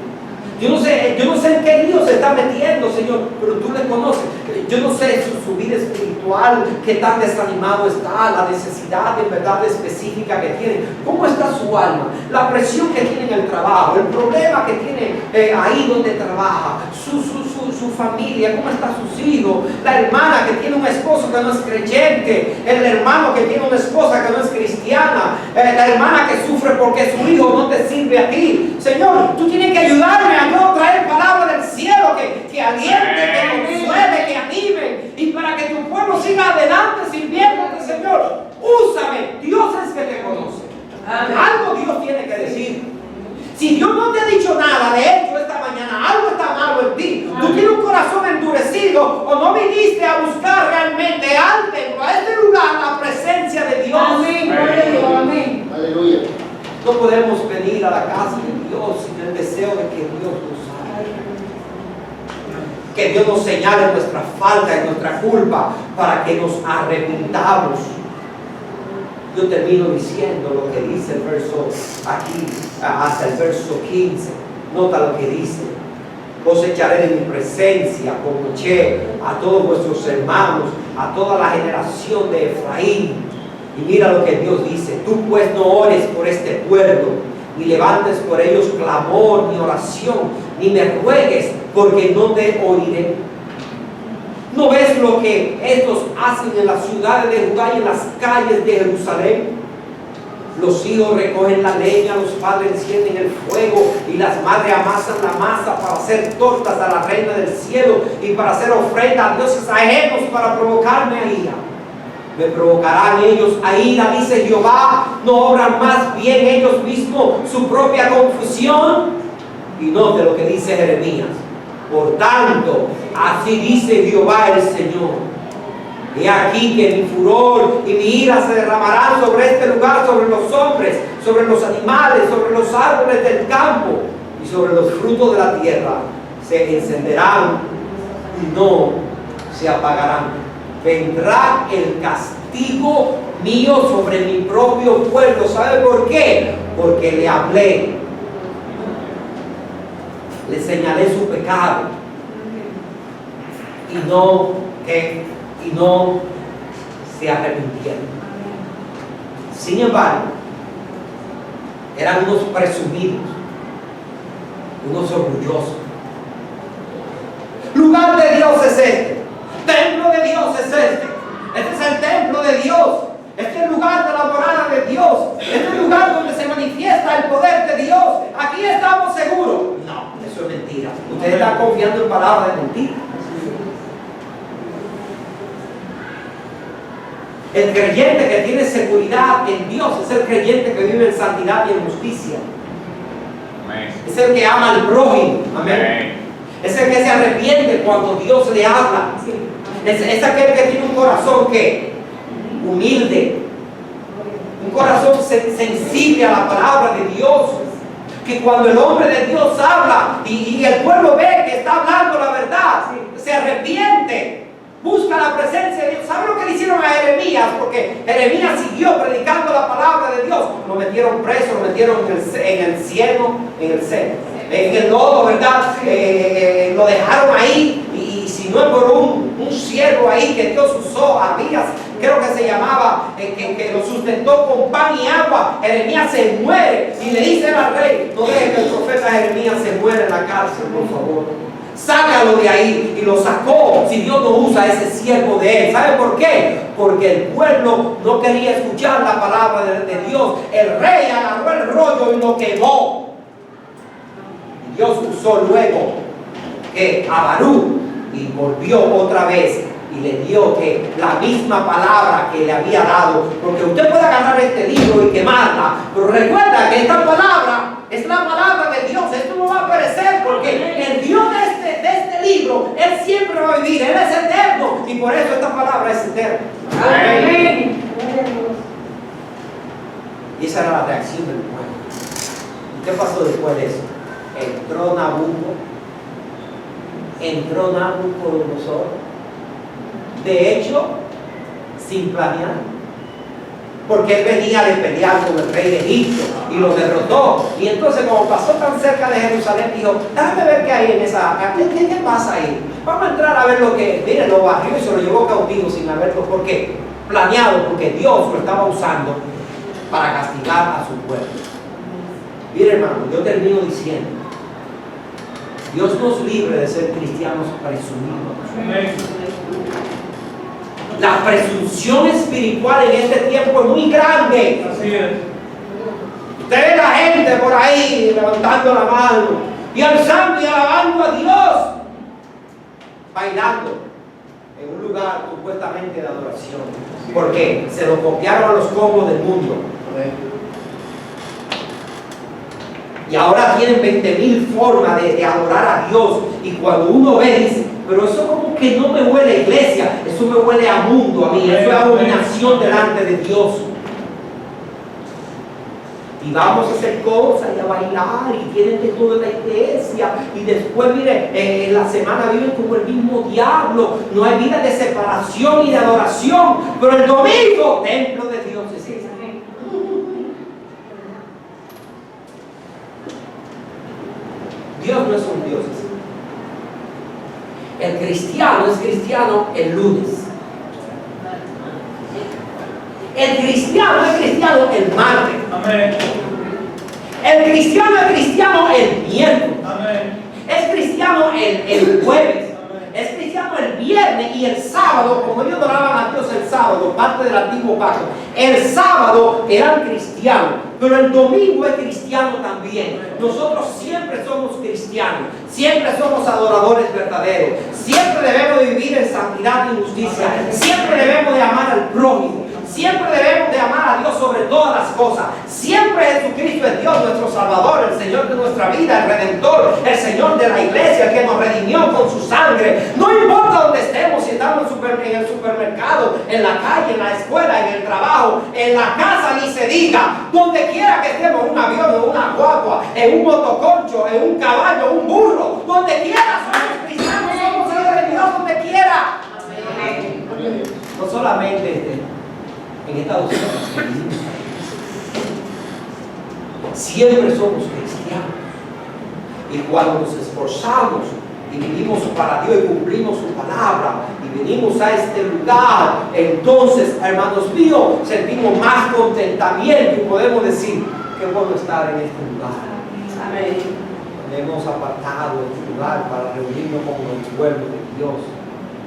Yo no sé en qué lío se está metiendo, Señor, pero tú le conoces. Yo no sé su vida espiritual, qué tan desanimado está, la necesidad de verdad específica que tiene. ¿Cómo está su alma? La presión que tiene en el trabajo, el problema que tiene ahí donde trabaja, su familia, cómo están sus hijos, la hermana que tiene un esposo que no es creyente, el hermano que tiene una esposa que no es cristiana, la hermana que sufre porque su hijo no te sirve a ti. Señor, tú tienes que ayudarme a no traer palabras del cielo que alienten, que consuelen, que animen, y para que tu pueblo siga adelante sirviéndote, Señor. Úsame. Dios es que te conoce. Algo Dios tiene que decir. Si Dios no te ha dicho nada, de hecho esta mañana algo está malo en ti. Tú tienes un corazón endurecido o no viniste a buscar realmente al templo, a este lugar, la presencia de Dios. Amén. Amén. Aleluya. No podemos venir a la casa de Dios sin el deseo de que Dios nos salve. Que Dios nos señale nuestra falta y nuestra culpa para que nos arrepintamos. Yo termino diciendo lo que dice el verso aquí, hasta el verso 15. Nota lo que dice. Os echaré de mi presencia, como eché a todos vuestros hermanos, a toda la generación de Efraín. Y mira lo que Dios dice. Tú pues no ores por este pueblo, ni levantes por ellos clamor, ni oración, ni me ruegues, porque no te oiré. ¿No ves lo que estos hacen en las ciudades de Judá y en las calles de Jerusalén? Los hijos recogen la leña, los padres encienden el fuego y las madres amasan la masa para hacer tortas a la reina del cielo y para hacer ofrenda a dioses ajenos para provocarme a ira. Me provocarán ellos a ira, dice Jehová. No obran más bien ellos mismos su propia confusión. Y note lo que dice Jeremías. Por tanto, así dice Jehová el Señor. He aquí que mi furor y mi ira se derramarán sobre este lugar, sobre los hombres, sobre los animales, sobre los árboles del campo y sobre los frutos de la tierra. Se encenderán y no se apagarán. Vendrá el castigo mío sobre mi propio pueblo. ¿Sabe por qué? Porque le hablé. Le señalé su pecado. Y no se arrepintieron. Sin embargo, eran unos presumidos, unos orgullosos. Lugar de Dios es este. Templo de Dios es este. Este es el templo de Dios. Este es el lugar de la morada de Dios. Este es el lugar donde se manifiesta el poder de Dios. Aquí estamos seguros. No, eso es mentira. Ustedes están confiando en palabras de mentira. El creyente que tiene seguridad en Dios es el creyente que vive en santidad y en justicia. Amén. Es el que ama al prójimo. Amén. Es el que se arrepiente cuando Dios le habla. Es aquel que tiene un corazón que humilde, un corazón sensible a la palabra de Dios, que cuando el hombre de Dios habla y el pueblo ve que está hablando la verdad, se arrepiente, busca la presencia de Dios. ¿Sabe lo que le hicieron a Jeremías? Porque Jeremías siguió predicando la palabra de Dios. Lo metieron preso, lo metieron en el lodo, ¿verdad? Lo dejaron ahí. Y si no es por un siervo ahí que Dios usó, Abías, creo que se llamaba, que lo sustentó con pan y agua, Jeremías se muere y le dice al rey: no deje que el profeta Jeremías se muera en la cárcel, por favor. Sácalo de ahí. Y lo sacó. Si Dios no usa a ese siervo de él, ¿sabe por qué? Porque el pueblo no quería escuchar la palabra de Dios. El rey agarró el rollo y lo quemó. Y Dios usó luego a Baruch y y volvió otra vez y le dio que la misma palabra que le había dado, porque usted puede agarrar este libro y quemarla, pero recuerda que esta palabra es la palabra de Dios. Esto no va a perecer, porque el Dios de este libro, Él siempre va a vivir, Él es eterno, y por eso esta palabra es eterna. Amén. Y esa era la reacción del pueblo. ¿Y qué pasó después de eso? Entró Nabucodonosor, de hecho, sin planear, porque él venía de pelear con el rey de Egipto y lo derrotó. Y entonces, como pasó tan cerca de Jerusalén, dijo: déjame ver qué hay en esa. ¿Qué pasa ahí? Vamos a entrar a ver lo que. Miren, lo barrió y se lo llevó cautivo sin haberlo. ¿Por qué? Planeado, porque Dios lo estaba usando para castigar a su pueblo. Miren, hermano, yo termino diciendo: Dios nos libre de ser cristianos presumidos. Amén. La presunción espiritual en este tiempo es muy grande. Así es. Usted ve la gente por ahí levantando la mano y alzando y alabando a Dios, bailando en un lugar supuestamente de adoración. ¿Por qué? Se lo copiaron a los congos del mundo. Y ahora tienen 20,000 formas de adorar a Dios. Y cuando uno ve, dice: pero eso como que no me huele a iglesia, eso me huele a mundo, a mí, eso es abominación delante de Dios. Y vamos a hacer cosas y a bailar y tienen de todo en la iglesia, y después, mire, en la semana viven como el mismo diablo, no hay vida de separación y de adoración, pero el domingo, templo de Dios. Dios no es un Dios así. El cristiano es cristiano el lunes. El cristiano es cristiano el martes. Amén. El cristiano es cristiano el miércoles. Amén. Es cristiano el jueves. Es cristiano el viernes y el sábado, como ellos adoraban a Dios el sábado, parte del antiguo pacto. El sábado eran cristianos, pero el domingo es cristiano también. Nosotros siempre somos cristianos, siempre somos adoradores verdaderos, siempre debemos de vivir en santidad y justicia, siempre debemos de amar al prójimo, siempre debemos de amar a Dios sobre todas las cosas. Siempre Jesucristo es Dios, nuestro Salvador, el Señor de nuestra vida, el Redentor, el Señor de la iglesia, el que nos redimió con su sangre. No importa dónde estemos, si estamos en el supermercado, en la calle, en la escuela, en el trabajo, en la casa, ni se diga. Donde quiera que estemos, en un avión, en una guagua, en un motoconcho, en un caballo, un burro, donde quiera somos cristianos, somos hijos de Dios, donde quiera. Amén. No solamente en Estados Unidos, siempre somos cristianos, y cuando nos esforzamos y vivimos para Dios y cumplimos su palabra y venimos a este lugar, entonces, hermanos míos, sentimos más contentamiento y podemos decir: qué bueno estar en este lugar. Amén. Hemos apartado este lugar para reunirnos con el pueblo de Dios.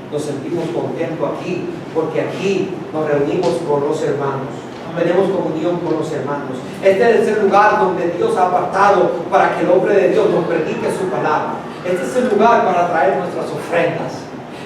Nos sentimos contentos aquí, porque aquí nos reunimos con los hermanos, tenemos comunión con los hermanos. Este es el lugar donde Dios ha apartado para que el hombre de Dios nos predique su palabra. Este es el lugar para traer nuestras ofrendas.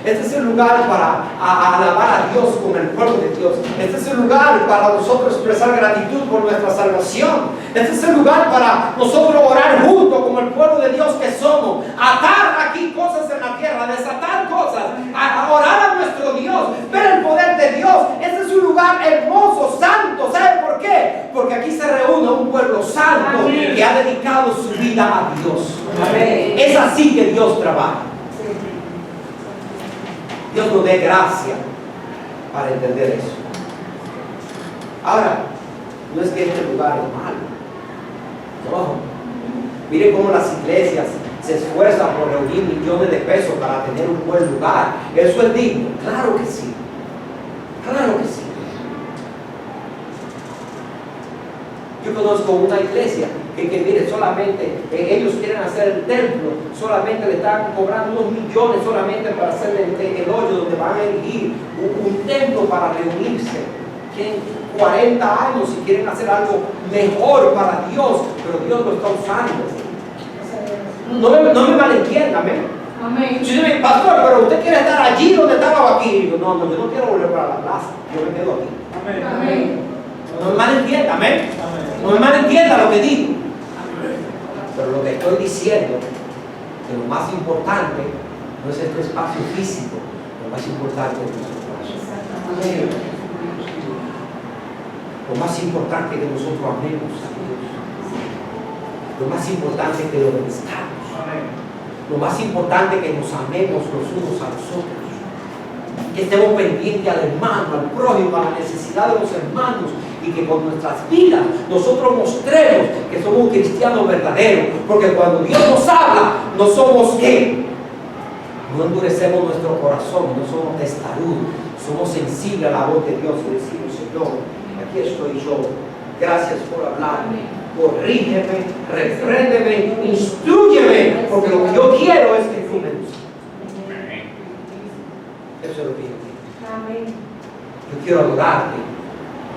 Este es el lugar para alabar a Dios con el pueblo de Dios. Este es el lugar para nosotros expresar gratitud por nuestra salvación. Este es el lugar para nosotros orar juntos como el pueblo de Dios que somos. Atar aquí cosas en la tierra, desatar cosas, a orar a nuestro Dios, ver el poder de Dios. Este es un lugar hermoso, santo. ¿Sabe por qué? Porque aquí se reúne un pueblo santo que ha dedicado su vida a Dios. Amén. Es así que Dios trabaja. Dios nos dé gracia para entender eso. Ahora, no es que este lugar es malo. No. Mire cómo las iglesias se esfuerzan por reunir millones de pesos para tener un buen lugar. ¿Eso es digno? Claro que sí. Claro que sí. Yo conozco una iglesia que mire, solamente ellos quieren hacer el templo, solamente le están cobrando unos millones solamente para hacer el hoyo donde van a erigir un templo para reunirse. Tienen 40 años y quieren hacer algo mejor para Dios, pero Dios lo está usando. No me malentiendan, Amén. Si usted me dice, pastor, pero usted quiere estar allí donde estaba aquí. Digo, no, yo no quiero volver para la plaza. Yo me quedo aquí. Amén. No me malentienda, amén. No me malentienda lo que digo. Pero lo que estoy diciendo, que lo más importante no es este espacio físico, lo más importante es nuestro corazón. Lo más importante es que nosotros amemos a Dios. Lo más importante es que lo obedezcamos. Lo más importante es que nos amemos los unos a los otros. Que estemos pendientes al hermano, al prójimo, a la necesidad de los hermanos. Y que con nuestras vidas nosotros mostremos que somos cristianos verdaderos. Porque cuando Dios nos habla, no somos ¿qué? No endurecemos nuestro corazón, no somos testarudos. Somos sensibles a la voz de Dios y decimos, Señor, aquí estoy yo. Gracias por hablarme. Corrígeme, repréndeme, instrúyeme. Porque lo que yo quiero es que tú me uses. Eso es lo que yo quiero. Amén. Yo quiero adorarte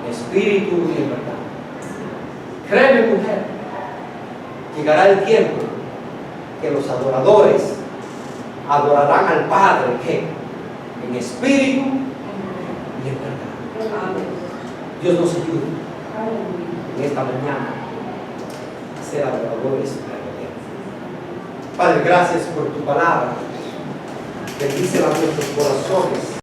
en espíritu y en verdad. Créeme, mujer, llegará el tiempo que los adoradores adorarán al Padre que en espíritu y en verdad. Amén. Dios nos ayude en esta mañana a ser adoradores verdaderos. Padre, gracias por tu palabra. Bendícela a nuestros corazones.